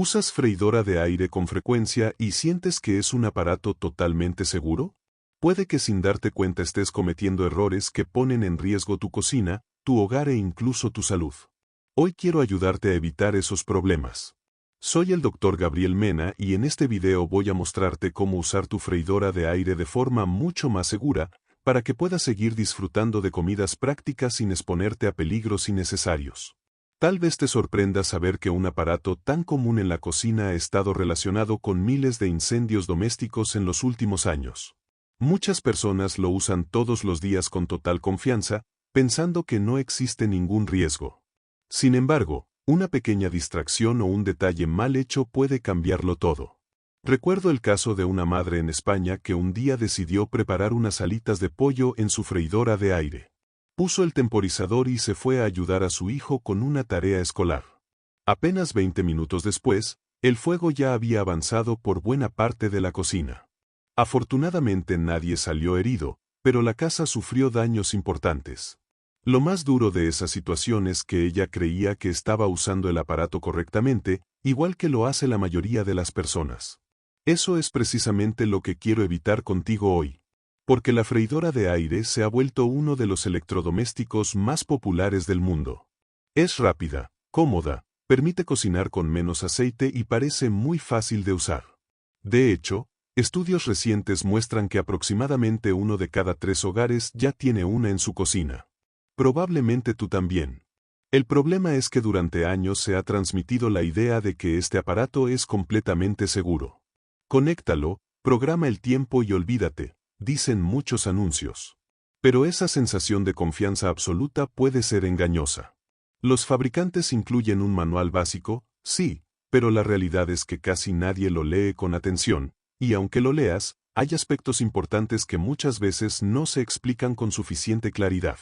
¿Usas freidora de aire con frecuencia y sientes que es un aparato totalmente seguro? Puede que sin darte cuenta estés cometiendo errores que ponen en riesgo tu cocina, tu hogar e incluso tu salud. Hoy quiero ayudarte a evitar esos problemas. Soy el Dr. Gabriel Mena y en este video voy a mostrarte cómo usar tu freidora de aire de forma mucho más segura para que puedas seguir disfrutando de comidas prácticas sin exponerte a peligros innecesarios. Tal vez te sorprenda saber que un aparato tan común en la cocina ha estado relacionado con miles de incendios domésticos en los últimos años. Muchas personas lo usan todos los días con total confianza, pensando que no existe ningún riesgo. Sin embargo, una pequeña distracción o un detalle mal hecho puede cambiarlo todo. Recuerdo el caso de una madre en España que un día decidió preparar unas alitas de pollo en su freidora de aire. Puso el temporizador y se fue a ayudar a su hijo con una tarea escolar. Apenas 20 minutos después, el fuego ya había avanzado por buena parte de la cocina. Afortunadamente nadie salió herido, pero la casa sufrió daños importantes. Lo más duro de esa situación es que ella creía que estaba usando el aparato correctamente, igual que lo hace la mayoría de las personas. Eso es precisamente lo que quiero evitar contigo hoy. Porque la freidora de aire se ha vuelto uno de los electrodomésticos más populares del mundo. Es rápida, cómoda, permite cocinar con menos aceite y parece muy fácil de usar. De hecho, estudios recientes muestran que aproximadamente 1 de cada 3 hogares ya tiene una en su cocina. Probablemente tú también. El problema es que durante años se ha transmitido la idea de que este aparato es completamente seguro. Conéctalo, programa el tiempo y olvídate, dicen muchos anuncios. Pero esa sensación de confianza absoluta puede ser engañosa. Los fabricantes incluyen un manual básico, sí, pero la realidad es que casi nadie lo lee con atención, y aunque lo leas, hay aspectos importantes que muchas veces no se explican con suficiente claridad.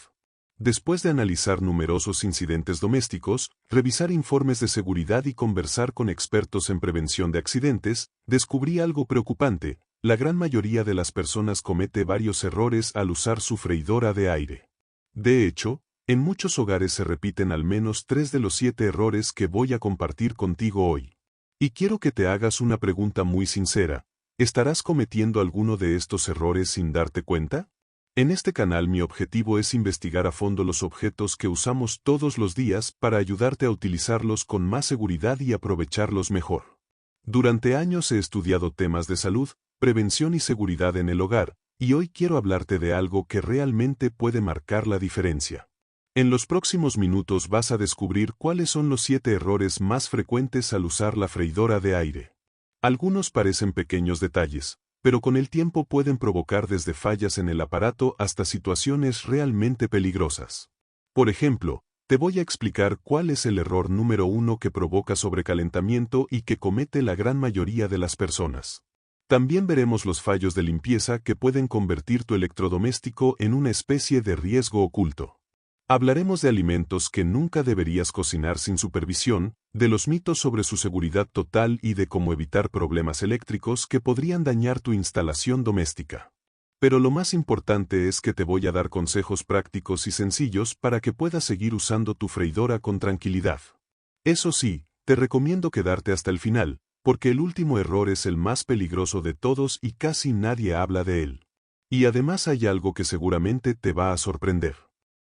Después de analizar numerosos incidentes domésticos, revisar informes de seguridad y conversar con expertos en prevención de accidentes, descubrí algo preocupante: la gran mayoría de las personas comete varios errores al usar su freidora de aire. De hecho, en muchos hogares se repiten al menos 3 de los 7 errores que voy a compartir contigo hoy. Y quiero que te hagas una pregunta muy sincera: ¿estarás cometiendo alguno de estos errores sin darte cuenta? En este canal mi objetivo es investigar a fondo los objetos que usamos todos los días para ayudarte a utilizarlos con más seguridad y aprovecharlos mejor. Durante años he estudiado temas de salud, prevención y seguridad en el hogar, y hoy quiero hablarte de algo que realmente puede marcar la diferencia. En los próximos minutos vas a descubrir cuáles son los 7 errores más frecuentes al usar la freidora de aire. Algunos parecen pequeños detalles, pero con el tiempo pueden provocar desde fallas en el aparato hasta situaciones realmente peligrosas. Por ejemplo, te voy a explicar cuál es el error número 1 que provoca sobrecalentamiento y que comete la gran mayoría de las personas. También veremos los fallos de limpieza que pueden convertir tu electrodoméstico en una especie de riesgo oculto. Hablaremos de alimentos que nunca deberías cocinar sin supervisión, de los mitos sobre su seguridad total y de cómo evitar problemas eléctricos que podrían dañar tu instalación doméstica. Pero lo más importante es que te voy a dar consejos prácticos y sencillos para que puedas seguir usando tu freidora con tranquilidad. Eso sí, te recomiendo quedarte hasta el final, porque el último error es el más peligroso de todos y casi nadie habla de él. Y además hay algo que seguramente te va a sorprender.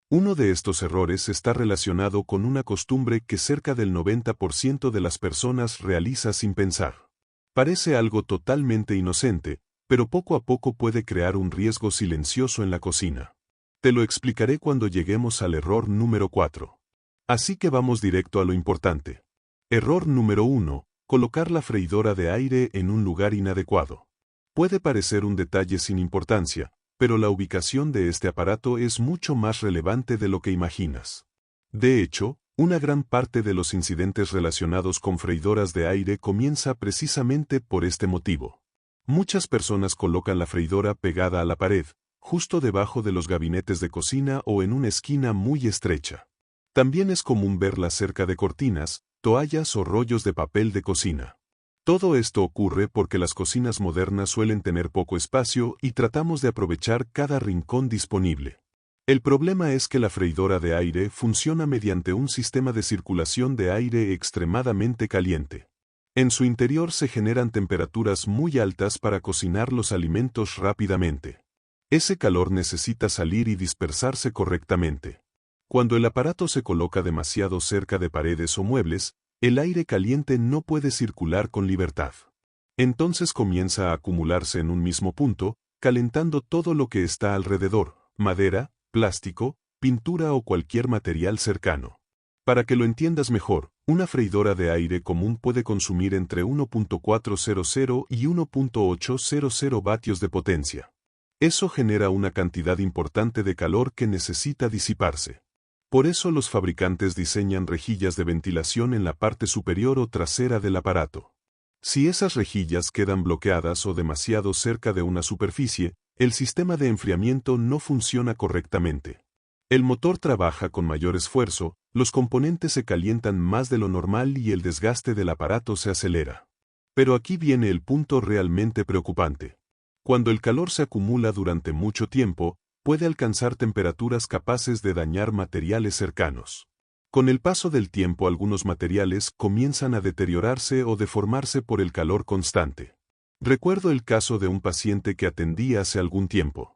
Uno de estos errores está relacionado con una costumbre que cerca del 90% de las personas realiza sin pensar. Parece algo totalmente inocente, pero poco a poco puede crear un riesgo silencioso en la cocina. Te lo explicaré cuando lleguemos al error número 4. Así que vamos directo a lo importante. Error número 1. Colocar la freidora de aire en un lugar inadecuado. Puede parecer un detalle sin importancia, pero la ubicación de este aparato es mucho más relevante de lo que imaginas. De hecho, una gran parte de los incidentes relacionados con freidoras de aire comienza precisamente por este motivo. Muchas personas colocan la freidora pegada a la pared, justo debajo de los gabinetes de cocina o en una esquina muy estrecha. También es común verla cerca de cortinas, toallas o rollos de papel de cocina. Todo esto ocurre porque las cocinas modernas suelen tener poco espacio y tratamos de aprovechar cada rincón disponible. El problema es que la freidora de aire funciona mediante un sistema de circulación de aire extremadamente caliente. En su interior se generan temperaturas muy altas para cocinar los alimentos rápidamente. Ese calor necesita salir y dispersarse correctamente. Cuando el aparato se coloca demasiado cerca de paredes o muebles, el aire caliente no puede circular con libertad. Entonces comienza a acumularse en un mismo punto, calentando todo lo que está alrededor, madera, plástico, pintura o cualquier material cercano. Para que lo entiendas mejor, una freidora de aire común puede consumir entre 1.400 y 1.800 vatios de potencia. Eso genera una cantidad importante de calor que necesita disiparse. Por eso los fabricantes diseñan rejillas de ventilación en la parte superior o trasera del aparato. Si esas rejillas quedan bloqueadas o demasiado cerca de una superficie, el sistema de enfriamiento no funciona correctamente. El motor trabaja con mayor esfuerzo, los componentes se calientan más de lo normal y el desgaste del aparato se acelera. Pero aquí viene el punto realmente preocupante. Cuando el calor se acumula durante mucho tiempo, puede alcanzar temperaturas capaces de dañar materiales cercanos. Con el paso del tiempo algunos materiales comienzan a deteriorarse o deformarse por el calor constante. Recuerdo el caso de un paciente que atendí hace algún tiempo.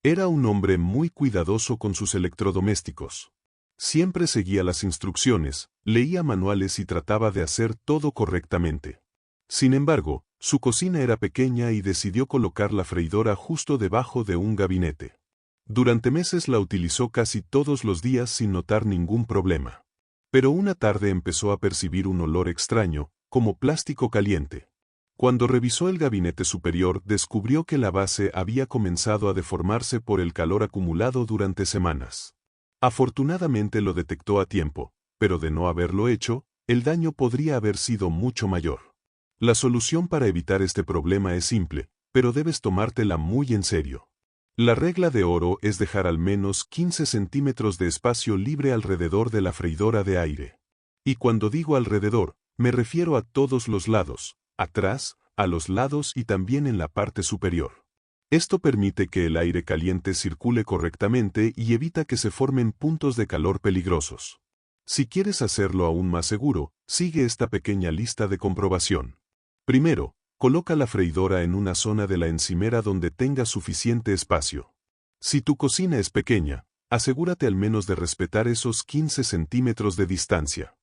Era un hombre muy cuidadoso con sus electrodomésticos. Siempre seguía las instrucciones, leía manuales y trataba de hacer todo correctamente. Sin embargo, su cocina era pequeña y decidió colocar la freidora justo debajo de un gabinete. Durante meses la utilizó casi todos los días sin notar ningún problema. Pero una tarde empezó a percibir un olor extraño, como plástico caliente. Cuando revisó el gabinete superior, descubrió que la base había comenzado a deformarse por el calor acumulado durante semanas. Afortunadamente lo detectó a tiempo, pero de no haberlo hecho, el daño podría haber sido mucho mayor. La solución para evitar este problema es simple, pero debes tomártela muy en serio. La regla de oro es dejar al menos 15 centímetros de espacio libre alrededor de la freidora de aire. Y cuando digo alrededor, me refiero a todos los lados, atrás, a los lados y también en la parte superior. Esto permite que el aire caliente circule correctamente y evita que se formen puntos de calor peligrosos. Si quieres hacerlo aún más seguro, sigue esta pequeña lista de comprobación. Primero, coloca la freidora en una zona de la encimera donde tenga suficiente espacio. Si tu cocina es pequeña, asegúrate al menos de respetar esos 15 centímetros de distancia.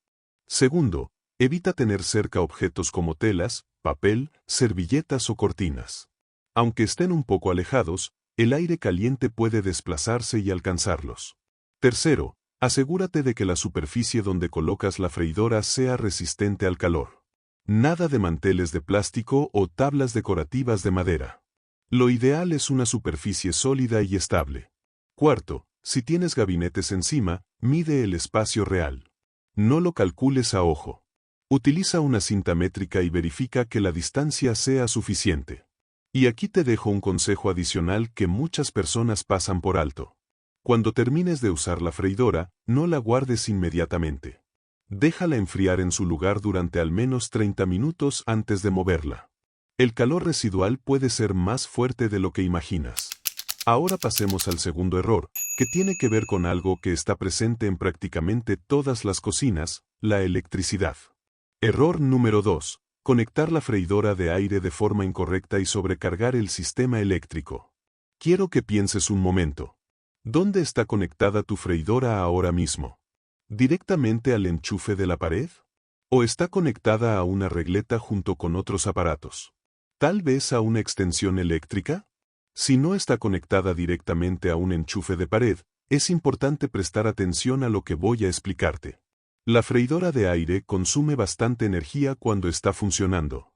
Segundo, evita tener cerca objetos como telas, papel, servilletas o cortinas. Aunque estén un poco alejados, el aire caliente puede desplazarse y alcanzarlos. Tercero, asegúrate de que la superficie donde colocas la freidora sea resistente al calor. Nada de manteles de plástico o tablas decorativas de madera. Lo ideal es una superficie sólida y estable. Cuarto, si tienes gabinetes encima, mide el espacio real. No lo calcules a ojo. Utiliza una cinta métrica y verifica que la distancia sea suficiente. Y aquí te dejo un consejo adicional que muchas personas pasan por alto. Cuando termines de usar la freidora, no la guardes inmediatamente. Déjala enfriar en su lugar durante al menos 30 minutos antes de moverla. El calor residual puede ser más fuerte de lo que imaginas. Ahora pasemos al segundo error, que tiene que ver con algo que está presente en prácticamente todas las cocinas, la electricidad. Error número 2. Conectar la freidora de aire de forma incorrecta y sobrecargar el sistema eléctrico. Quiero que pienses un momento. ¿Dónde está conectada tu freidora ahora mismo? ¿Directamente al enchufe de la pared? ¿O está conectada a una regleta junto con otros aparatos? ¿Tal vez a una extensión eléctrica? Si no está conectada directamente a un enchufe de pared, es importante prestar atención a lo que voy a explicarte. La freidora de aire consume bastante energía cuando está funcionando.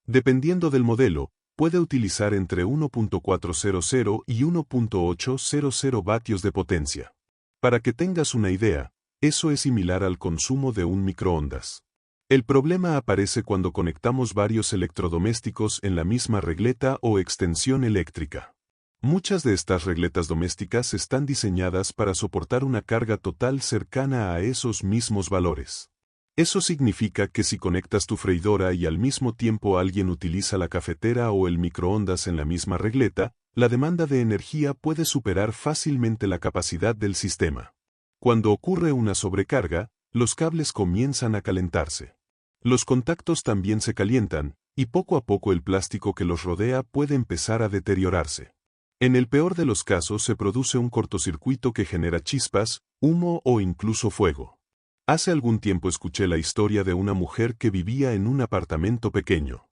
Dependiendo del modelo, puede utilizar entre 1.400 y 1.800 vatios de potencia. Para que tengas una idea, eso es similar al consumo de un microondas. El problema aparece cuando conectamos varios electrodomésticos en la misma regleta o extensión eléctrica. Muchas de estas regletas domésticas están diseñadas para soportar una carga total cercana a esos mismos valores. Eso significa que si conectas tu freidora y al mismo tiempo alguien utiliza la cafetera o el microondas en la misma regleta, la demanda de energía puede superar fácilmente la capacidad del sistema. Cuando ocurre una sobrecarga, los cables comienzan a calentarse. Los contactos también se calientan, y poco a poco el plástico que los rodea puede empezar a deteriorarse. En el peor de los casos se produce un cortocircuito que genera chispas, humo o incluso fuego. Hace algún tiempo escuché la historia de una mujer que vivía en un apartamento pequeño.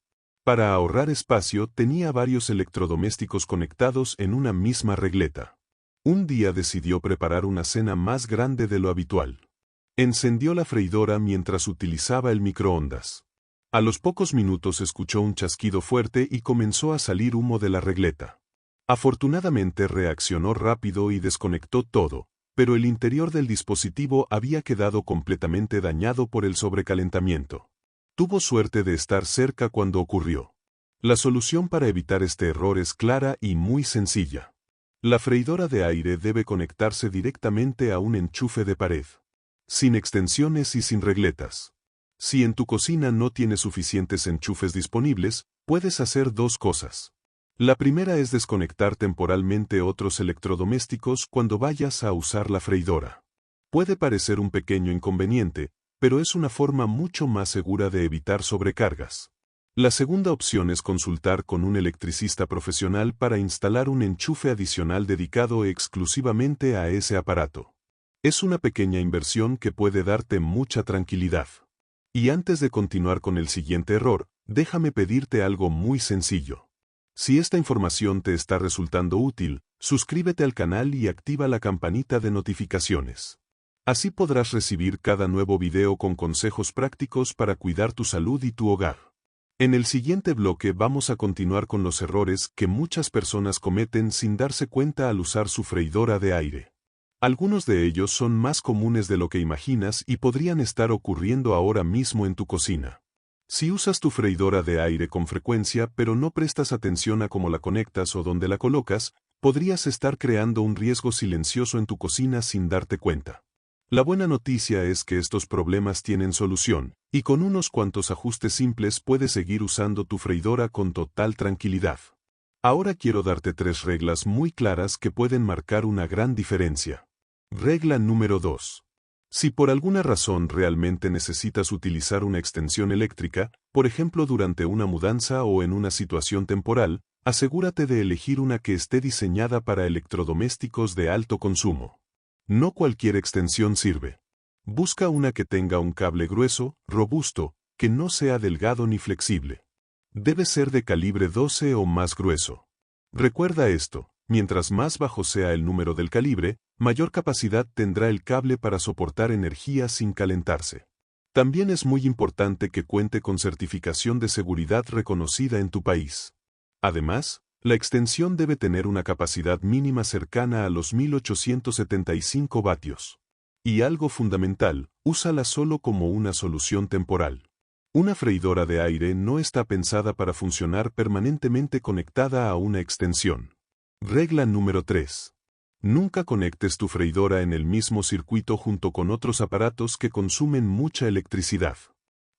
Para ahorrar espacio tenía varios electrodomésticos conectados en una misma regleta. Un día decidió preparar una cena más grande de lo habitual. Encendió la freidora mientras utilizaba el microondas. A los pocos minutos escuchó un chasquido fuerte y comenzó a salir humo de la regleta. Afortunadamente reaccionó rápido y desconectó todo, pero el interior del dispositivo había quedado completamente dañado por el sobrecalentamiento. Tuvo suerte de estar cerca cuando ocurrió. La solución para evitar este error es clara y muy sencilla. La freidora de aire debe conectarse directamente a un enchufe de pared, sin extensiones y sin regletas. Si en tu cocina no tienes suficientes enchufes disponibles, puedes hacer dos cosas. La primera es desconectar temporalmente otros electrodomésticos cuando vayas a usar la freidora. Puede parecer un pequeño inconveniente, pero es una forma mucho más segura de evitar sobrecargas. La segunda opción es consultar con un electricista profesional para instalar un enchufe adicional dedicado exclusivamente a ese aparato. Es una pequeña inversión que puede darte mucha tranquilidad. Y antes de continuar con el siguiente error, déjame pedirte algo muy sencillo. Si esta información te está resultando útil, suscríbete al canal y activa la campanita de notificaciones. Así podrás recibir cada nuevo video con consejos prácticos para cuidar tu salud y tu hogar. En el siguiente bloque vamos a continuar con los errores que muchas personas cometen sin darse cuenta al usar su freidora de aire. Algunos de ellos son más comunes de lo que imaginas y podrían estar ocurriendo ahora mismo en tu cocina. Si usas tu freidora de aire con frecuencia pero no prestas atención a cómo la conectas o dónde la colocas, podrías estar creando un riesgo silencioso en tu cocina sin darte cuenta. La buena noticia es que estos problemas tienen solución, y con unos cuantos ajustes simples puedes seguir usando tu freidora con total tranquilidad. Ahora quiero darte 3 reglas muy claras que pueden marcar una gran diferencia. Regla número 2. Si por alguna razón realmente necesitas utilizar una extensión eléctrica, por ejemplo durante una mudanza o en una situación temporal, asegúrate de elegir una que esté diseñada para electrodomésticos de alto consumo. No cualquier extensión sirve. Busca una que tenga un cable grueso, robusto, que no sea delgado ni flexible. Debe ser de calibre 12 o más grueso. Recuerda esto, mientras más bajo sea el número del calibre, mayor capacidad tendrá el cable para soportar energía sin calentarse. También es muy importante que cuente con certificación de seguridad reconocida en tu país. Además, la extensión debe tener una capacidad mínima cercana a los 1875 vatios. Y algo fundamental, úsala solo como una solución temporal. Una freidora de aire no está pensada para funcionar permanentemente conectada a una extensión. Regla número 3. Nunca conectes tu freidora en el mismo circuito junto con otros aparatos que consumen mucha electricidad.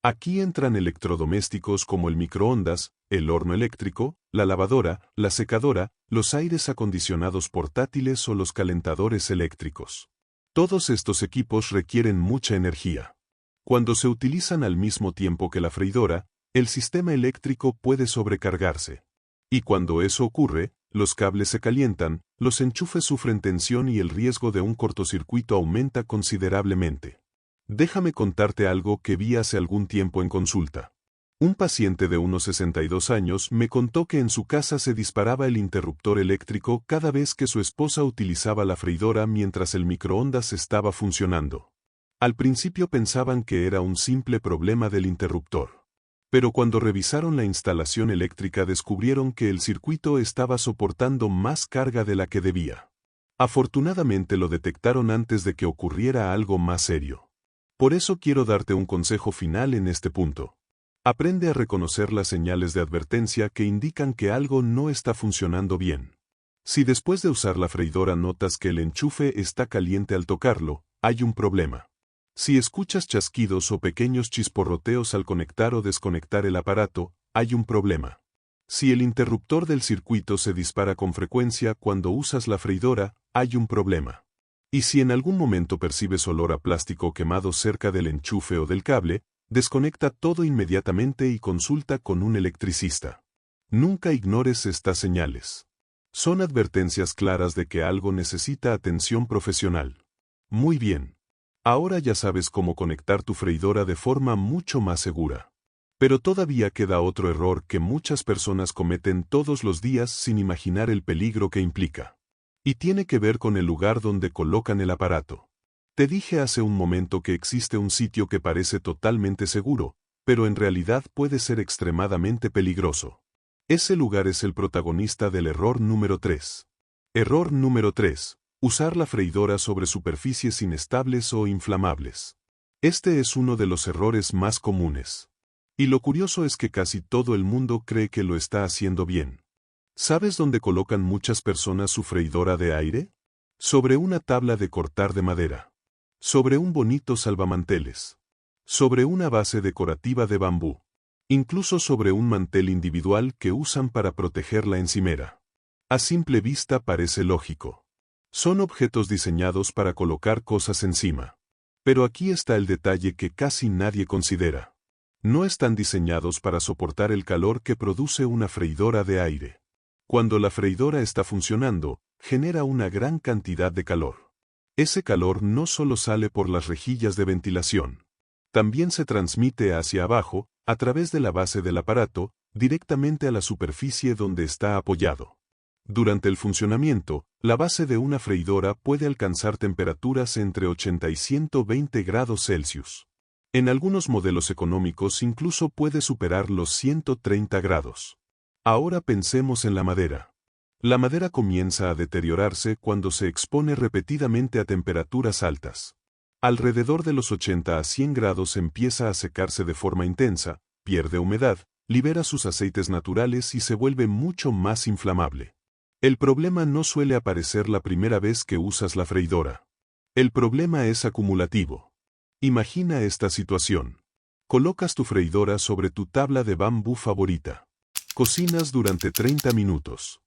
Aquí entran electrodomésticos como el microondas, el horno eléctrico, la lavadora, la secadora, los aires acondicionados portátiles o los calentadores eléctricos. Todos estos equipos requieren mucha energía. Cuando se utilizan al mismo tiempo que la freidora, el sistema eléctrico puede sobrecargarse. Y cuando eso ocurre, los cables se calientan, los enchufes sufren tensión y el riesgo de un cortocircuito aumenta considerablemente. Déjame contarte algo que vi hace algún tiempo en consulta. Un paciente de unos 62 años me contó que en su casa se disparaba el interruptor eléctrico cada vez que su esposa utilizaba la freidora mientras el microondas estaba funcionando. Al principio pensaban que era un simple problema del interruptor. Pero cuando revisaron la instalación eléctrica descubrieron que el circuito estaba soportando más carga de la que debía. Afortunadamente lo detectaron antes de que ocurriera algo más serio. Por eso quiero darte un consejo final en este punto. Aprende a reconocer las señales de advertencia que indican que algo no está funcionando bien. Si después de usar la freidora notas que el enchufe está caliente al tocarlo, hay un problema. Si escuchas chasquidos o pequeños chisporroteos al conectar o desconectar el aparato, hay un problema. Si el interruptor del circuito se dispara con frecuencia cuando usas la freidora, hay un problema. Y si en algún momento percibes olor a plástico quemado cerca del enchufe o del cable, Desconecta todo inmediatamente y consulta con un electricista. Nunca ignores estas señales. Son advertencias claras de que algo necesita atención profesional. Muy bien. Ahora ya sabes cómo conectar tu freidora de forma mucho más segura. Pero todavía queda otro error que muchas personas cometen todos los días sin imaginar el peligro que implica. Y tiene que ver con el lugar donde colocan el aparato. Te dije hace un momento que existe un sitio que parece totalmente seguro, pero en realidad puede ser extremadamente peligroso. Ese lugar es el protagonista del error número 3. Error número 3. Usar la freidora sobre superficies inestables o inflamables. Este es uno de los errores más comunes. Y lo curioso es que casi todo el mundo cree que lo está haciendo bien. ¿Sabes dónde colocan muchas personas su freidora de aire? Sobre una tabla de cortar de madera. Sobre un bonito salvamanteles. Sobre una base decorativa de bambú. Incluso sobre un mantel individual que usan para proteger la encimera. A simple vista parece lógico. Son objetos diseñados para colocar cosas encima. Pero aquí está el detalle que casi nadie considera. No están diseñados para soportar el calor que produce una freidora de aire. Cuando la freidora está funcionando, genera una gran cantidad de calor. Ese calor no solo sale por las rejillas de ventilación. También se transmite hacia abajo, a través de la base del aparato, directamente a la superficie donde está apoyado. Durante el funcionamiento, la base de una freidora puede alcanzar temperaturas entre 80 y 120 grados Celsius. En algunos modelos económicos incluso puede superar los 130 grados. Ahora pensemos en la madera. La madera comienza a deteriorarse cuando se expone repetidamente a temperaturas altas. Alrededor de los 80 a 100 grados empieza a secarse de forma intensa, pierde humedad, libera sus aceites naturales y se vuelve mucho más inflamable. El problema no suele aparecer la primera vez que usas la freidora. El problema es acumulativo. Imagina esta situación. Colocas tu freidora sobre tu tabla de bambú favorita. Cocinas durante 30 minutos.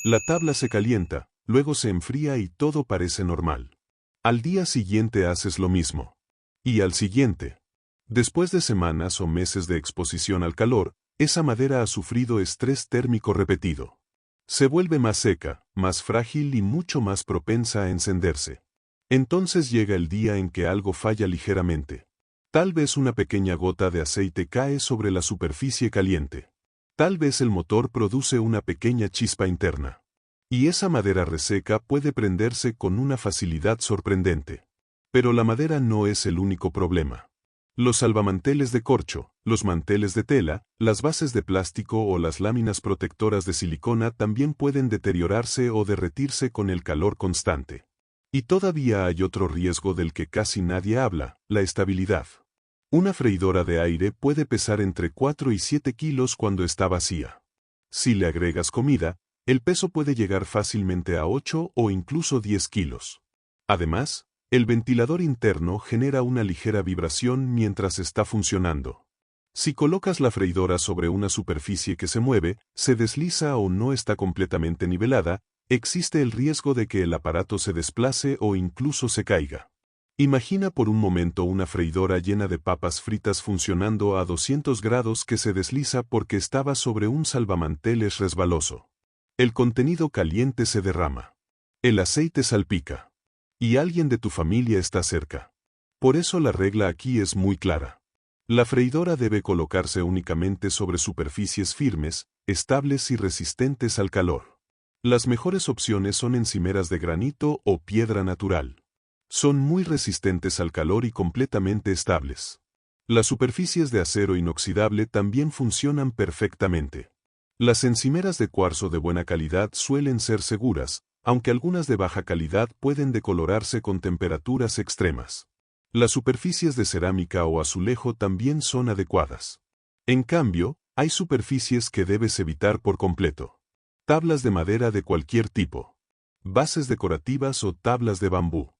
La tabla se calienta, luego se enfría y todo parece normal. Al día siguiente haces lo mismo. Y al siguiente. Después de semanas o meses de exposición al calor, esa madera ha sufrido estrés térmico repetido. Se vuelve más seca, más frágil y mucho más propensa a encenderse. Entonces llega el día en que algo falla ligeramente. Tal vez una pequeña gota de aceite cae sobre la superficie caliente. Tal vez el motor produce una pequeña chispa interna. Y esa madera reseca puede prenderse con una facilidad sorprendente. Pero la madera no es el único problema. Los salvamanteles de corcho, los manteles de tela, las bases de plástico o las láminas protectoras de silicona también pueden deteriorarse o derretirse con el calor constante. Y todavía hay otro riesgo del que casi nadie habla, la estabilidad. Una freidora de aire puede pesar entre 4 y 7 kilos cuando está vacía. Si le agregas comida, el peso puede llegar fácilmente a 8 o incluso 10 kilos. Además, el ventilador interno genera una ligera vibración mientras está funcionando. Si colocas la freidora sobre una superficie que se mueve, se desliza o no está completamente nivelada, existe el riesgo de que el aparato se desplace o incluso se caiga. Imagina por un momento una freidora llena de papas fritas funcionando a 200 grados que se desliza porque estaba sobre un salvamanteles resbaloso. El contenido caliente se derrama. El aceite salpica. Y alguien de tu familia está cerca. Por eso la regla aquí es muy clara. La freidora debe colocarse únicamente sobre superficies firmes, estables y resistentes al calor. Las mejores opciones son encimeras de granito o piedra natural. Son muy resistentes al calor y completamente estables. Las superficies de acero inoxidable también funcionan perfectamente. Las encimeras de cuarzo de buena calidad suelen ser seguras, aunque algunas de baja calidad pueden decolorarse con temperaturas extremas. Las superficies de cerámica o azulejo también son adecuadas. En cambio, hay superficies que debes evitar por completo. Tablas de madera de cualquier tipo. Bases decorativas o tablas de bambú.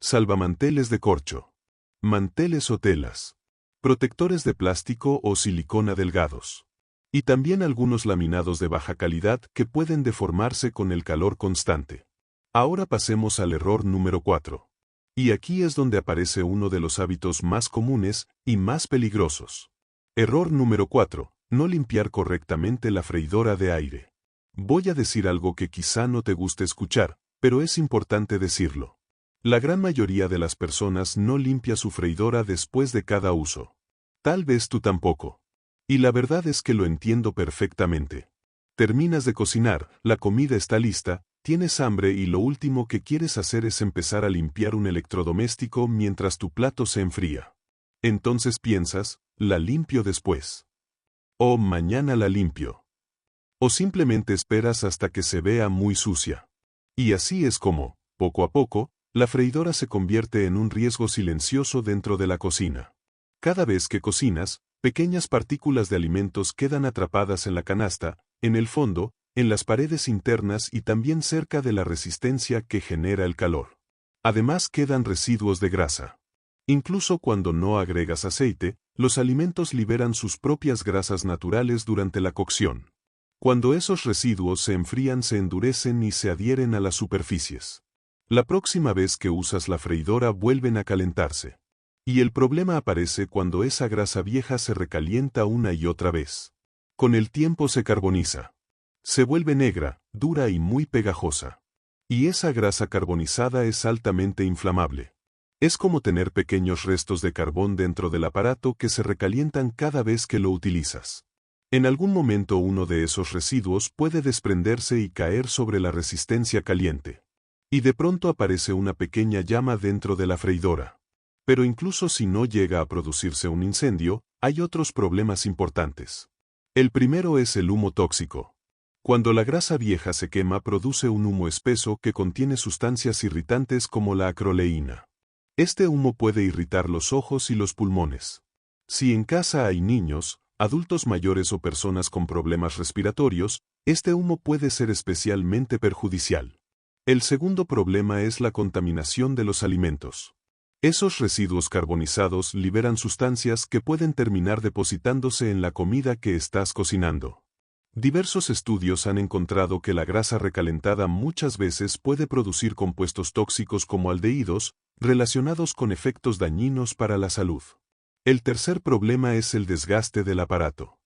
Salvamanteles de corcho. Manteles o telas. Protectores de plástico o silicona delgados. Y también algunos laminados de baja calidad que pueden deformarse con el calor constante. Ahora pasemos al error número 4. Y aquí es donde aparece uno de los hábitos más comunes y más peligrosos. Error número 4. No limpiar correctamente la freidora de aire. Voy a decir algo que quizá no te guste escuchar, pero es importante decirlo. La gran mayoría de las personas no limpia su freidora después de cada uso. Tal vez tú tampoco. Y la verdad es que lo entiendo perfectamente. Terminas de cocinar, la comida está lista, tienes hambre y lo último que quieres hacer es empezar a limpiar un electrodoméstico mientras tu plato se enfría. Entonces piensas, la limpio después. O mañana la limpio. O simplemente esperas hasta que se vea muy sucia. Y así es como, poco a poco, la freidora se convierte en un riesgo silencioso dentro de la cocina. Cada vez que cocinas, pequeñas partículas de alimentos quedan atrapadas en la canasta, en el fondo, en las paredes internas y también cerca de la resistencia que genera el calor. Además quedan residuos de grasa. Incluso cuando no agregas aceite, los alimentos liberan sus propias grasas naturales durante la cocción. Cuando esos residuos se enfrían se endurecen y se adhieren a las superficies. La próxima vez que usas la freidora vuelven a calentarse. Y el problema aparece cuando esa grasa vieja se recalienta una y otra vez. Con el tiempo se carboniza. Se vuelve negra, dura y muy pegajosa. Y esa grasa carbonizada es altamente inflamable. Es como tener pequeños restos de carbón dentro del aparato que se recalientan cada vez que lo utilizas. En algún momento uno de esos residuos puede desprenderse y caer sobre la resistencia caliente. Y de pronto aparece una pequeña llama dentro de la freidora. Pero incluso si no llega a producirse un incendio, hay otros problemas importantes. El primero es el humo tóxico. Cuando la grasa vieja se quema produce un humo espeso que contiene sustancias irritantes como la acroleína. Este humo puede irritar los ojos y los pulmones. Si en casa hay niños, adultos mayores o personas con problemas respiratorios, este humo puede ser especialmente perjudicial. El segundo problema es la contaminación de los alimentos. Esos residuos carbonizados liberan sustancias que pueden terminar depositándose en la comida que estás cocinando. Diversos estudios han encontrado que la grasa recalentada muchas veces puede producir compuestos tóxicos como aldehídos, relacionados con efectos dañinos para la salud. El tercer problema es el desgaste del aparato.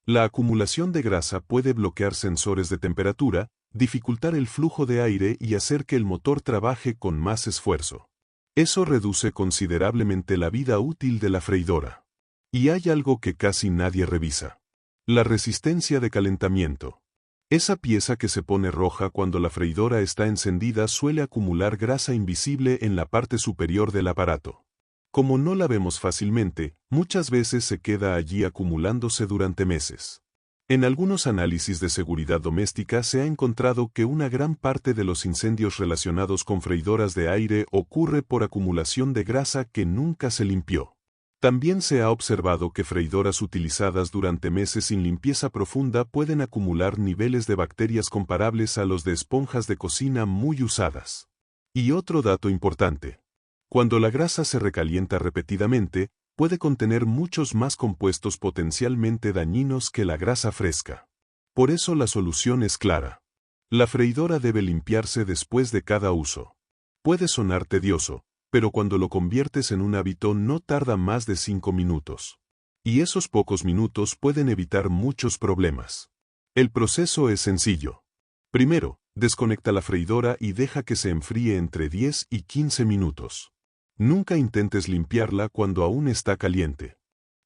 La acumulación de grasa puede bloquear sensores de temperatura, dificultar el flujo de aire y hacer que el motor trabaje con más esfuerzo. Eso reduce considerablemente la vida útil de la freidora. Y hay algo que casi nadie revisa. La resistencia de calentamiento. Esa pieza que se pone roja cuando la freidora está encendida suele acumular grasa invisible en la parte superior del aparato. Como no la vemos fácilmente, muchas veces se queda allí acumulándose durante meses. En algunos análisis de seguridad doméstica se ha encontrado que una gran parte de los incendios relacionados con freidoras de aire ocurre por acumulación de grasa que nunca se limpió. También se ha observado que freidoras utilizadas durante meses sin limpieza profunda pueden acumular niveles de bacterias comparables a los de esponjas de cocina muy usadas. Y otro dato importante. Cuando la grasa se recalienta repetidamente, puede contener muchos más compuestos potencialmente dañinos que la grasa fresca. Por eso la solución es clara. La freidora debe limpiarse después de cada uso. Puede sonar tedioso, pero cuando lo conviertes en un hábito no tarda más de 5 minutos. Y esos pocos minutos pueden evitar muchos problemas. El proceso es sencillo. Primero, desconecta la freidora y deja que se enfríe entre 10 y 15 minutos. Nunca intentes limpiarla cuando aún está caliente.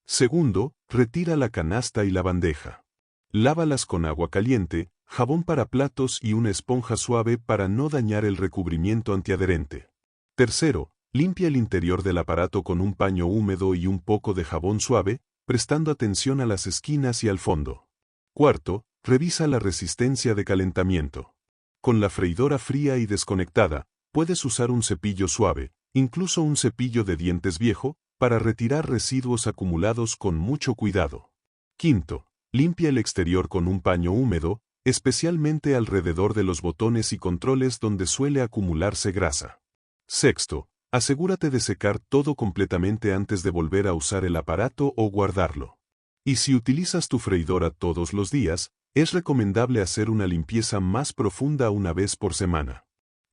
Segundo, retira la canasta y la bandeja. Lávalas con agua caliente, jabón para platos y una esponja suave para no dañar el recubrimiento antiadherente. Tercero, limpia el interior del aparato con un paño húmedo y un poco de jabón suave, prestando atención a las esquinas y al fondo. Cuarto, revisa la resistencia de calentamiento. Con la freidora fría y desconectada, puedes usar un cepillo suave, incluso un cepillo de dientes viejo, para retirar residuos acumulados con mucho cuidado. Quinto, limpia el exterior con un paño húmedo, especialmente alrededor de los botones y controles donde suele acumularse grasa. Sexto, asegúrate de secar todo completamente antes de volver a usar el aparato o guardarlo. Y si utilizas tu freidora todos los días, es recomendable hacer una limpieza más profunda una vez por semana.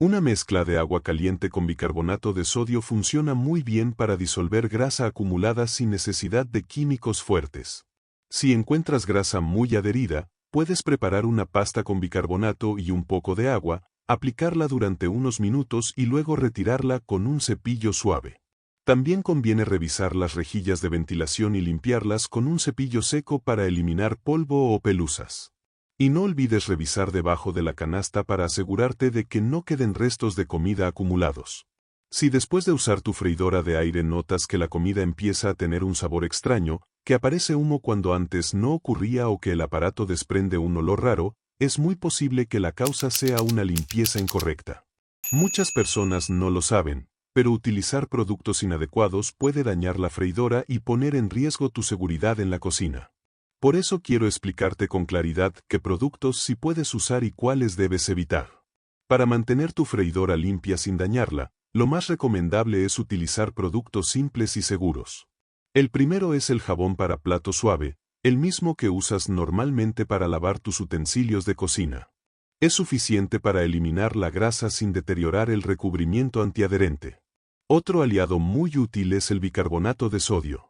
Una mezcla de agua caliente con bicarbonato de sodio funciona muy bien para disolver grasa acumulada sin necesidad de químicos fuertes. Si encuentras grasa muy adherida, puedes preparar una pasta con bicarbonato y un poco de agua, aplicarla durante unos minutos y luego retirarla con un cepillo suave. También conviene revisar las rejillas de ventilación y limpiarlas con un cepillo seco para eliminar polvo o pelusas. Y no olvides revisar debajo de la canasta para asegurarte de que no queden restos de comida acumulados. Si después de usar tu freidora de aire notas que la comida empieza a tener un sabor extraño, que aparece humo cuando antes no ocurría o que el aparato desprende un olor raro, es muy posible que la causa sea una limpieza incorrecta. Muchas personas no lo saben, pero utilizar productos inadecuados puede dañar la freidora y poner en riesgo tu seguridad en la cocina. Por eso quiero explicarte con claridad qué productos sí puedes usar y cuáles debes evitar. Para mantener tu freidora limpia sin dañarla, lo más recomendable es utilizar productos simples y seguros. El primero es el jabón para plato suave, el mismo que usas normalmente para lavar tus utensilios de cocina. Es suficiente para eliminar la grasa sin deteriorar el recubrimiento antiadherente. Otro aliado muy útil es el bicarbonato de sodio.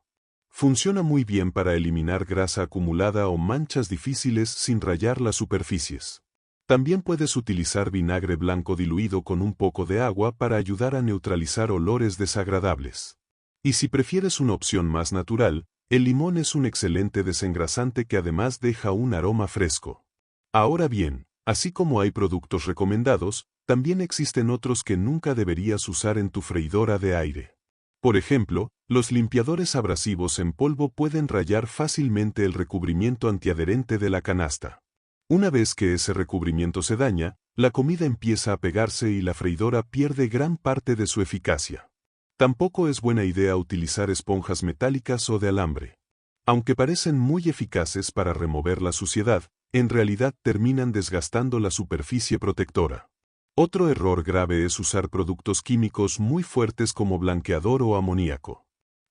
Funciona muy bien para eliminar grasa acumulada o manchas difíciles sin rayar las superficies. También puedes utilizar vinagre blanco diluido con un poco de agua para ayudar a neutralizar olores desagradables. Y si prefieres una opción más natural, el limón es un excelente desengrasante que además deja un aroma fresco. Ahora bien, así como hay productos recomendados, también existen otros que nunca deberías usar en tu freidora de aire. Por ejemplo, los limpiadores abrasivos en polvo pueden rayar fácilmente el recubrimiento antiadherente de la canasta. Una vez que ese recubrimiento se daña, la comida empieza a pegarse y la freidora pierde gran parte de su eficacia. Tampoco es buena idea utilizar esponjas metálicas o de alambre. Aunque parecen muy eficaces para remover la suciedad, en realidad terminan desgastando la superficie protectora. Otro error grave es usar productos químicos muy fuertes como blanqueador o amoníaco.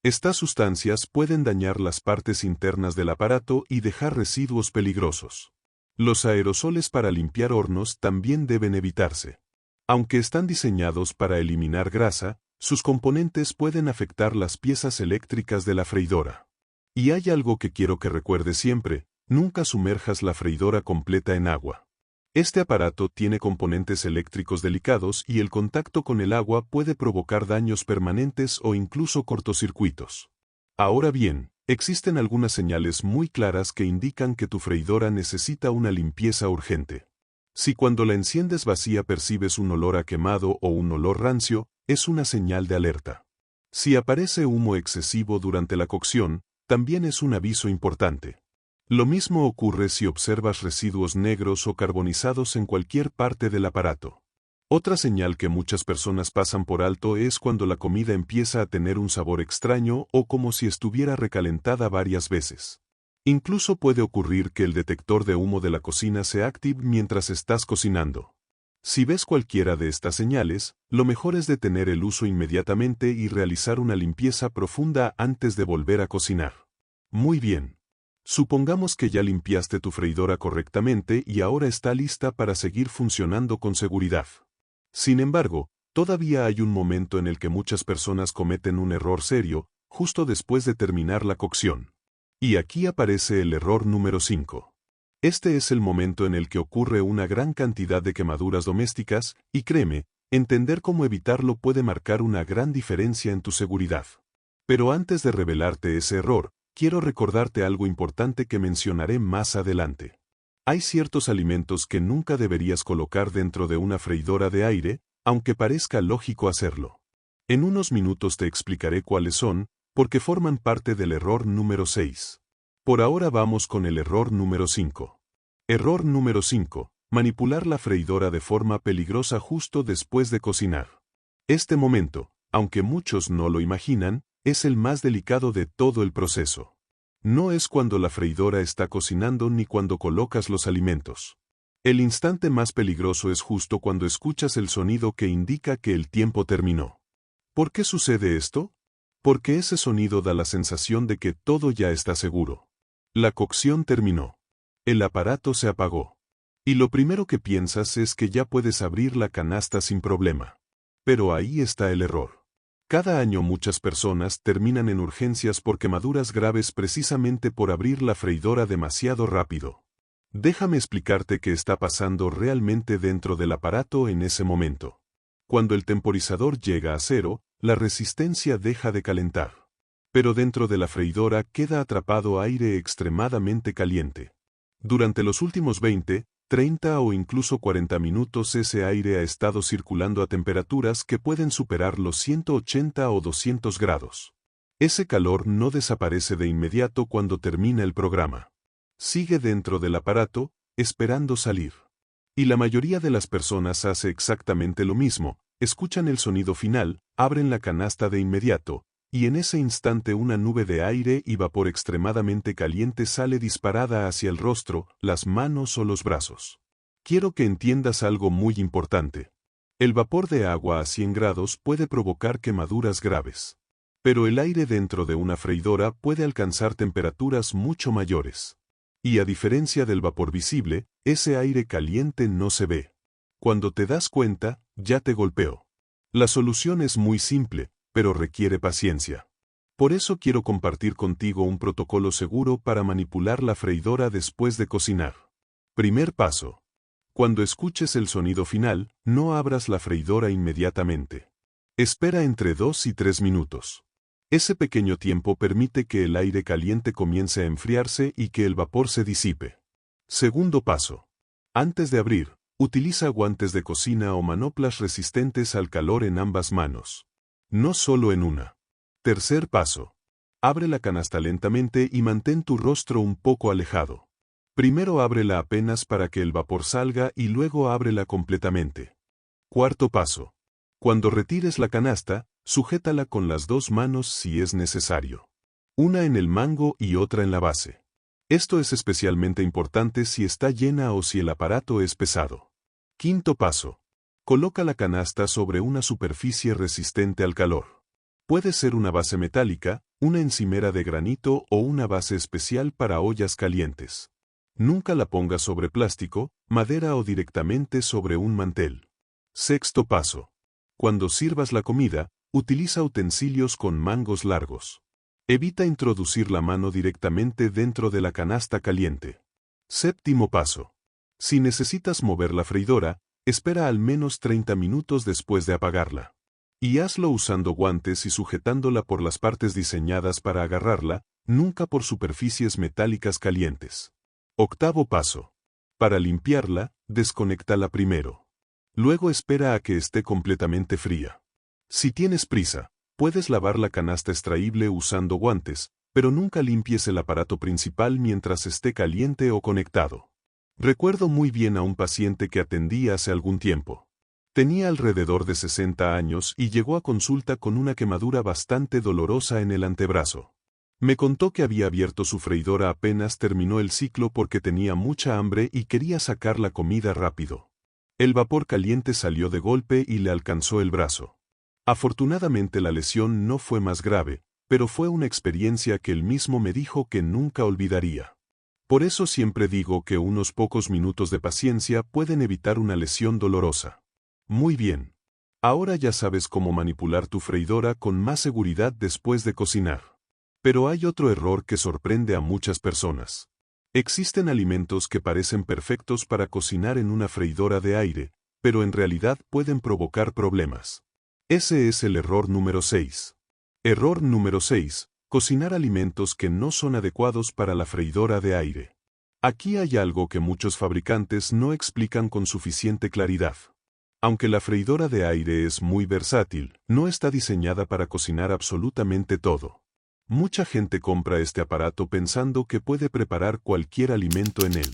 Estas sustancias pueden dañar las partes internas del aparato y dejar residuos peligrosos. Los aerosoles para limpiar hornos también deben evitarse. Aunque están diseñados para eliminar grasa, sus componentes pueden afectar las piezas eléctricas de la freidora. Y hay algo que quiero que recuerdes siempre: nunca sumerjas la freidora completa en agua. Este aparato tiene componentes eléctricos delicados y el contacto con el agua puede provocar daños permanentes o incluso cortocircuitos. Ahora bien, existen algunas señales muy claras que indican que tu freidora necesita una limpieza urgente. Si cuando la enciendes vacía percibes un olor a quemado o un olor rancio, es una señal de alerta. Si aparece humo excesivo durante la cocción, también es un aviso importante. Lo mismo ocurre si observas residuos negros o carbonizados en cualquier parte del aparato. Otra señal que muchas personas pasan por alto es cuando la comida empieza a tener un sabor extraño o como si estuviera recalentada varias veces. Incluso puede ocurrir que el detector de humo de la cocina se active mientras estás cocinando. Si ves cualquiera de estas señales, lo mejor es detener el uso inmediatamente y realizar una limpieza profunda antes de volver a cocinar. Muy bien. Supongamos que ya limpiaste tu freidora correctamente y ahora está lista para seguir funcionando con seguridad. Sin embargo, todavía hay un momento en el que muchas personas cometen un error serio, justo después de terminar la cocción. Y aquí aparece el error número 5. Este es el momento en el que ocurre una gran cantidad de quemaduras domésticas, y créeme, entender cómo evitarlo puede marcar una gran diferencia en tu seguridad. Pero antes de revelarte ese error, quiero recordarte algo importante que mencionaré más adelante. Hay ciertos alimentos que nunca deberías colocar dentro de una freidora de aire, aunque parezca lógico hacerlo. En unos minutos te explicaré cuáles son, porque forman parte del error número 6. Por ahora vamos con el error número 5. Error número 5. Manipular la freidora de forma peligrosa justo después de cocinar. Este momento, aunque muchos no lo imaginan, es el más delicado de todo el proceso. No es cuando la freidora está cocinando ni cuando colocas los alimentos. El instante más peligroso es justo cuando escuchas el sonido que indica que el tiempo terminó. ¿Por qué sucede esto? Porque ese sonido da la sensación de que todo ya está seguro. La cocción terminó. El aparato se apagó. Y lo primero que piensas es que ya puedes abrir la canasta sin problema. Pero ahí está el error. Cada año muchas personas terminan en urgencias por quemaduras graves precisamente por abrir la freidora demasiado rápido. Déjame explicarte qué está pasando realmente dentro del aparato en ese momento. Cuando el temporizador llega a cero, la resistencia deja de calentar. Pero dentro de la freidora queda atrapado aire extremadamente caliente. Durante los últimos 20, 30 o incluso 40 minutos ese aire ha estado circulando a temperaturas que pueden superar los 180 o 200 grados. Ese calor no desaparece de inmediato cuando termina el programa. Sigue dentro del aparato, esperando salir. Y la mayoría de las personas hace exactamente lo mismo, escuchan el sonido final, abren la canasta de inmediato, y en ese instante una nube de aire y vapor extremadamente caliente sale disparada hacia el rostro, las manos o los brazos. Quiero que entiendas algo muy importante. El vapor de agua a 100 grados puede provocar quemaduras graves. Pero el aire dentro de una freidora puede alcanzar temperaturas mucho mayores. Y a diferencia del vapor visible, ese aire caliente no se ve. Cuando te das cuenta, ya te golpeó. La solución es muy simple, pero requiere paciencia. Por eso quiero compartir contigo un protocolo seguro para manipular la freidora después de cocinar. Primer paso. Cuando escuches el sonido final, no abras la freidora inmediatamente. Espera entre 2 y 3 minutos. Ese pequeño tiempo permite que el aire caliente comience a enfriarse y que el vapor se disipe. Segundo paso. Antes de abrir, utiliza guantes de cocina o manoplas resistentes al calor en ambas manos. No solo en una. Tercer paso. Abre la canasta lentamente y mantén tu rostro un poco alejado. Primero ábrela apenas para que el vapor salga y luego ábrela completamente. Cuarto paso. Cuando retires la canasta, sujétala con las 2 manos si es necesario. Una en el mango y otra en la base. Esto es especialmente importante si está llena o si el aparato es pesado. Quinto paso. Coloca la canasta sobre una superficie resistente al calor. Puede ser una base metálica, una encimera de granito o una base especial para ollas calientes. Nunca la pongas sobre plástico, madera o directamente sobre un mantel. Sexto paso. Cuando sirvas la comida, utiliza utensilios con mangos largos. Evita introducir la mano directamente dentro de la canasta caliente. Séptimo paso. Si necesitas mover la freidora, espera al menos 30 minutos después de apagarla. Y hazlo usando guantes y sujetándola por las partes diseñadas para agarrarla, nunca por superficies metálicas calientes. Octavo paso. Para limpiarla, desconéctala primero. Luego espera a que esté completamente fría. Si tienes prisa, puedes lavar la canasta extraíble usando guantes, pero nunca limpies el aparato principal mientras esté caliente o conectado. Recuerdo muy bien a un paciente que atendí hace algún tiempo. Tenía alrededor de 60 años y llegó a consulta con una quemadura bastante dolorosa en el antebrazo. Me contó que había abierto su freidora apenas terminó el ciclo porque tenía mucha hambre y quería sacar la comida rápido. El vapor caliente salió de golpe y le alcanzó el brazo. Afortunadamente la lesión no fue más grave, pero fue una experiencia que él mismo me dijo que nunca olvidaría. Por eso siempre digo que unos pocos minutos de paciencia pueden evitar una lesión dolorosa. Muy bien. Ahora ya sabes cómo manipular tu freidora con más seguridad después de cocinar. Pero hay otro error que sorprende a muchas personas. Existen alimentos que parecen perfectos para cocinar en una freidora de aire, pero en realidad pueden provocar problemas. Ese es el error número 6. Error número 6. Cocinar alimentos que no son adecuados para la freidora de aire. Aquí hay algo que muchos fabricantes no explican con suficiente claridad. Aunque la freidora de aire es muy versátil, no está diseñada para cocinar absolutamente todo. Mucha gente compra este aparato pensando que puede preparar cualquier alimento en él.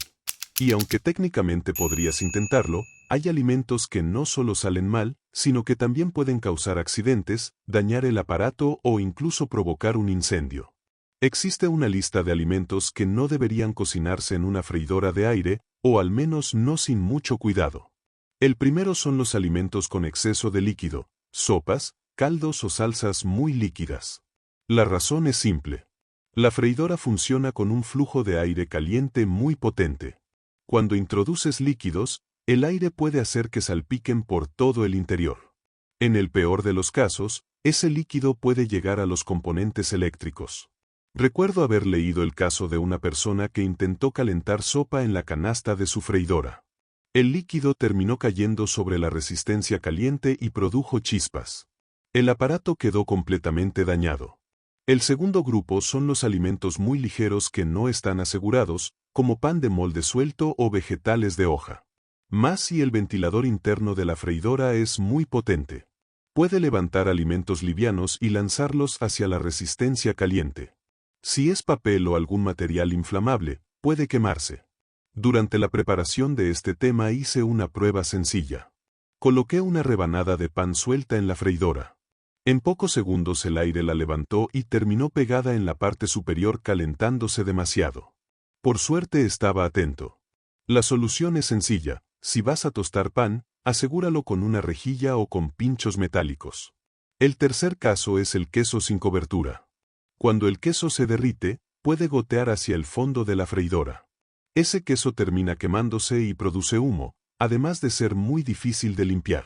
Y aunque técnicamente podrías intentarlo, hay alimentos que no solo salen mal, sino que también pueden causar accidentes, dañar el aparato o incluso provocar un incendio. Existe una lista de alimentos que no deberían cocinarse en una freidora de aire, o al menos no sin mucho cuidado. El primero son los alimentos con exceso de líquido, sopas, caldos o salsas muy líquidas. La razón es simple. La freidora funciona con un flujo de aire caliente muy potente. Cuando introduces líquidos, el aire puede hacer que salpiquen por todo el interior. En el peor de los casos, ese líquido puede llegar a los componentes eléctricos. Recuerdo haber leído el caso de una persona que intentó calentar sopa en la canasta de su freidora. El líquido terminó cayendo sobre la resistencia caliente y produjo chispas. El aparato quedó completamente dañado. El segundo grupo son los alimentos muy ligeros que no están asegurados, como pan de molde suelto o vegetales de hoja. Más si el ventilador interno de la freidora es muy potente. Puede levantar alimentos livianos y lanzarlos hacia la resistencia caliente. Si es papel o algún material inflamable, puede quemarse. Durante la preparación de este tema hice una prueba sencilla. Coloqué una rebanada de pan suelta en la freidora. En pocos segundos el aire la levantó y terminó pegada en la parte superior calentándose demasiado. Por suerte estaba atento. La solución es sencilla: si vas a tostar pan, asegúralo con una rejilla o con pinchos metálicos. El tercer caso es el queso sin cobertura. Cuando el queso se derrite, puede gotear hacia el fondo de la freidora. Ese queso termina quemándose y produce humo, además de ser muy difícil de limpiar.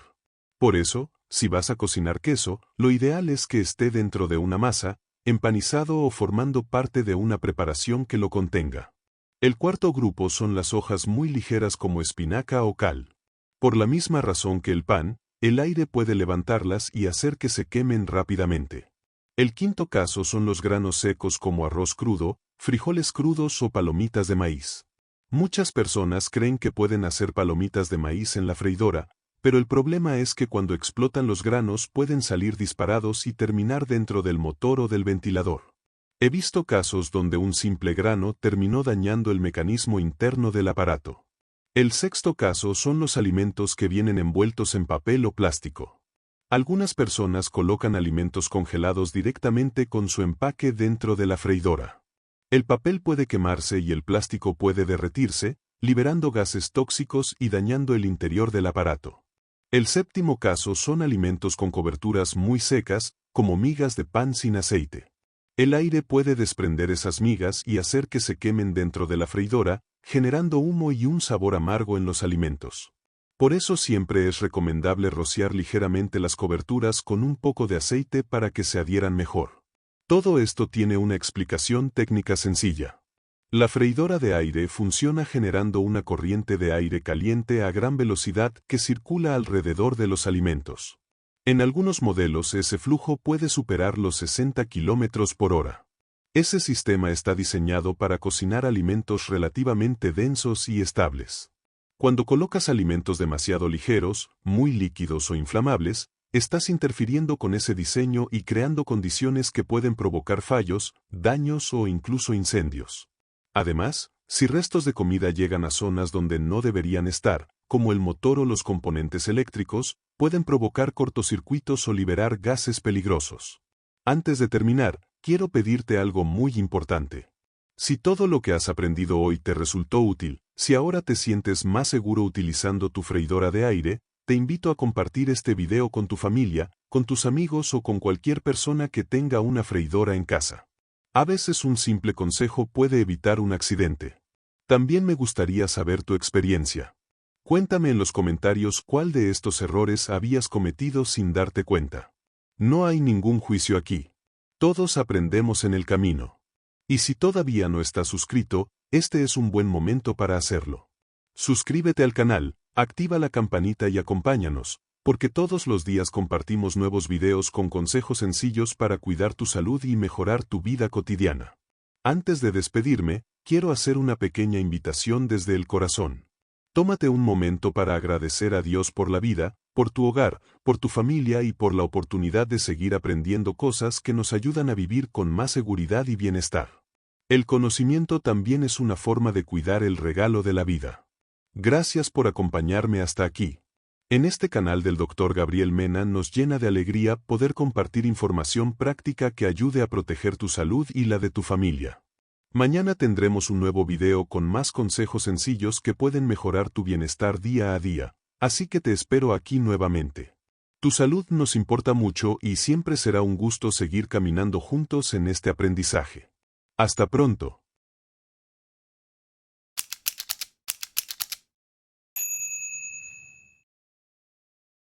Por eso, si vas a cocinar queso, lo ideal es que esté dentro de una masa, empanizado o formando parte de una preparación que lo contenga. El cuarto grupo son las hojas muy ligeras como espinaca o cal. Por la misma razón que el pan, el aire puede levantarlas y hacer que se quemen rápidamente. El quinto caso son los granos secos como arroz crudo, frijoles crudos o palomitas de maíz. Muchas personas creen que pueden hacer palomitas de maíz en la freidora, pero el problema es que cuando explotan los granos pueden salir disparados y terminar dentro del motor o del ventilador. He visto casos donde un simple grano terminó dañando el mecanismo interno del aparato. El sexto caso son los alimentos que vienen envueltos en papel o plástico. Algunas personas colocan alimentos congelados directamente con su empaque dentro de la freidora. El papel puede quemarse y el plástico puede derretirse, liberando gases tóxicos y dañando el interior del aparato. El séptimo caso son alimentos con coberturas muy secas, como migas de pan sin aceite. El aire puede desprender esas migas y hacer que se quemen dentro de la freidora, generando humo y un sabor amargo en los alimentos. Por eso siempre es recomendable rociar ligeramente las coberturas con un poco de aceite para que se adhieran mejor. Todo esto tiene una explicación técnica sencilla. La freidora de aire funciona generando una corriente de aire caliente a gran velocidad que circula alrededor de los alimentos. En algunos modelos ese flujo puede superar los 60 km por hora. Ese sistema está diseñado para cocinar alimentos relativamente densos y estables. Cuando colocas alimentos demasiado ligeros, muy líquidos o inflamables, estás interfiriendo con ese diseño y creando condiciones que pueden provocar fallos, daños o incluso incendios. Además, si restos de comida llegan a zonas donde no deberían estar, como el motor o los componentes eléctricos, pueden provocar cortocircuitos o liberar gases peligrosos. Antes de terminar, quiero pedirte algo muy importante. Si todo lo que has aprendido hoy te resultó útil, si ahora te sientes más seguro utilizando tu freidora de aire, te invito a compartir este video con tu familia, con tus amigos o con cualquier persona que tenga una freidora en casa. A veces un simple consejo puede evitar un accidente. También me gustaría saber tu experiencia. Cuéntame en los comentarios cuál de estos errores habías cometido sin darte cuenta. No hay ningún juicio aquí. Todos aprendemos en el camino. Y si todavía no estás suscrito, este es un buen momento para hacerlo. Suscríbete al canal, activa la campanita y acompáñanos, porque todos los días compartimos nuevos videos con consejos sencillos para cuidar tu salud y mejorar tu vida cotidiana. Antes de despedirme, quiero hacer una pequeña invitación desde el corazón. Tómate un momento para agradecer a Dios por la vida, por tu hogar, por tu familia y por la oportunidad de seguir aprendiendo cosas que nos ayudan a vivir con más seguridad y bienestar. El conocimiento también es una forma de cuidar el regalo de la vida. Gracias por acompañarme hasta aquí. En este canal del Dr. Gabriel Mena nos llena de alegría poder compartir información práctica que ayude a proteger tu salud y la de tu familia. Mañana tendremos un nuevo video con más consejos sencillos que pueden mejorar tu bienestar día a día, así que te espero aquí nuevamente. Tu salud nos importa mucho y siempre será un gusto seguir caminando juntos en este aprendizaje. Hasta pronto.